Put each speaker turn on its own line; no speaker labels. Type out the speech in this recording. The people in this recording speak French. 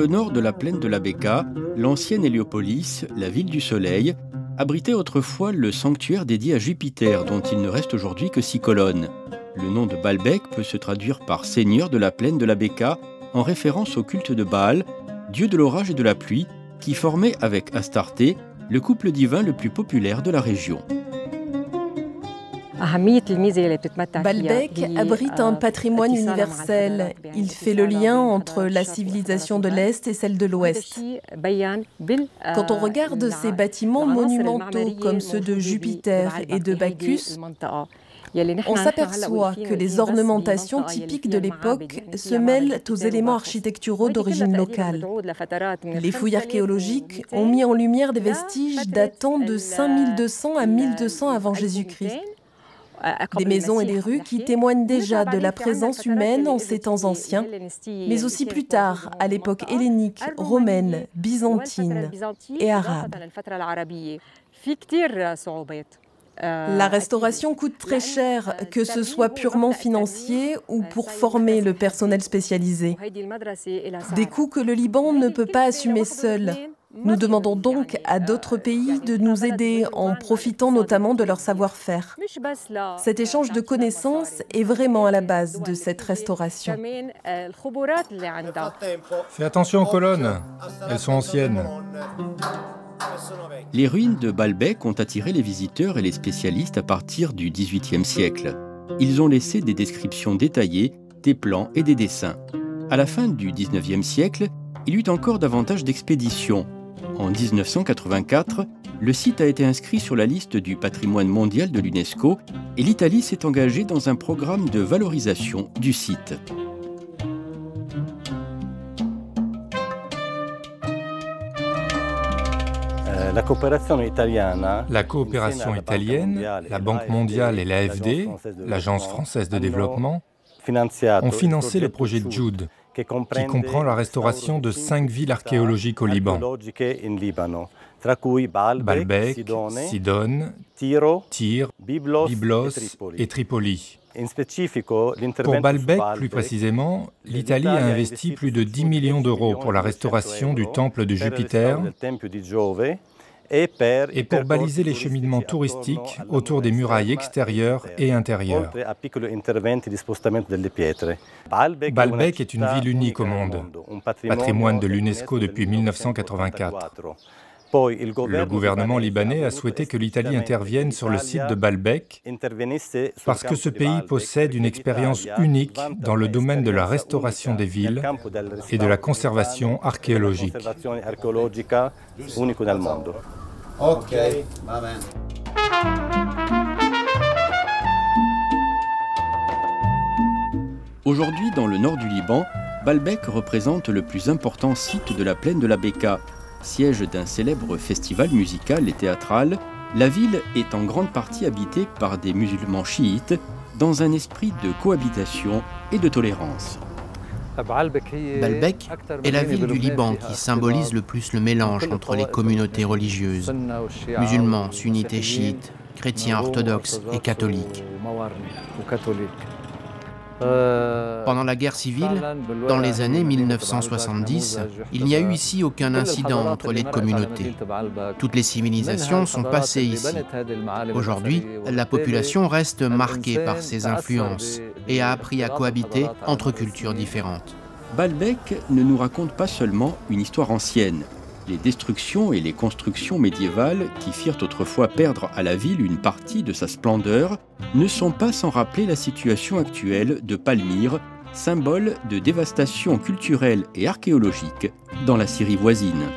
le nord de la plaine de la Bekaa, l'ancienne Héliopolis, la ville du soleil, abritait autrefois le sanctuaire dédié à Jupiter, dont il ne reste aujourd'hui que 6 colonnes. Le nom de Baalbek peut se traduire par seigneur de la plaine de la Bekaa, en référence au culte de Baal, dieu de l'orage et de la pluie, qui formait avec Astarté le couple divin le plus populaire de la région.
Baalbek abrite un patrimoine universel. Il fait le lien entre la civilisation de l'Est et celle de l'Ouest. Quand on regarde ces bâtiments monumentaux comme ceux de Jupiter et de Bacchus, on s'aperçoit que les ornementations typiques de l'époque se mêlent aux éléments architecturaux d'origine locale. Les fouilles archéologiques ont mis en lumière des vestiges datant de 5200 à 1200 avant Jésus-Christ. Des maisons et des rues qui témoignent déjà de la présence humaine en ces temps anciens, mais aussi plus tard, à l'époque hellénique, romaine, byzantine et arabe. La restauration coûte très cher, que ce soit purement financier ou pour former le personnel spécialisé. Des coûts que le Liban ne peut pas assumer seul. Nous demandons donc à d'autres pays de nous aider en profitant notamment de leur savoir-faire. Cet échange de connaissances est vraiment à la base de cette restauration.
Fais attention aux colonnes, elles sont anciennes.
Les ruines de Baalbek ont attiré les visiteurs et les spécialistes à partir du XVIIIe siècle. Ils ont laissé des descriptions détaillées, des plans et des dessins. À la fin du XIXe siècle, il y eut encore davantage d'expéditions. En 1984, le site a été inscrit sur la liste du patrimoine mondial de l'UNESCO et l'Italie s'est engagée dans un programme de valorisation du site.
La coopération italienne, la Banque mondiale et l'AFD, l'Agence française de développement, ont financé le projet Jude, qui comprend la restauration de 5 villes archéologiques au Liban. Baalbek, Sidon, Tyr, Byblos et Tripoli. Pour Baalbek, plus précisément, l'Italie a investi plus de 10 millions d'euros pour la restauration du temple de Jupiter et pour baliser les cheminements touristiques autour des murailles extérieures et intérieures. Baalbek est une ville unique au monde, patrimoine de l'UNESCO depuis 1984. Le gouvernement libanais a souhaité que l'Italie intervienne sur le site de Baalbek parce que ce pays possède une expérience unique dans le domaine de la restauration des villes et de la conservation archéologique.
Aujourd'hui, dans le nord du Liban, Baalbek représente le plus important site de la plaine de la Bekaa. Siège d'un célèbre festival musical et théâtral, la ville est en grande partie habitée par des musulmans chiites dans un esprit de cohabitation et de tolérance.
Baalbek est la ville du Liban qui symbolise le plus le mélange entre les communautés religieuses, musulmans, sunnites et chiites, chrétiens orthodoxes et catholiques. Pendant la guerre civile, dans les années 1970, il n'y a eu ici aucun incident entre les communautés. Toutes les civilisations sont passées ici. Aujourd'hui, la population reste marquée par ces influences et a appris à cohabiter entre cultures différentes.
Baalbek ne nous raconte pas seulement une histoire ancienne. Les destructions et les constructions médiévales qui firent autrefois perdre à la ville une partie de sa splendeur ne sont pas sans rappeler la situation actuelle de Palmyre, symbole de dévastation culturelle et archéologique dans la Syrie voisine.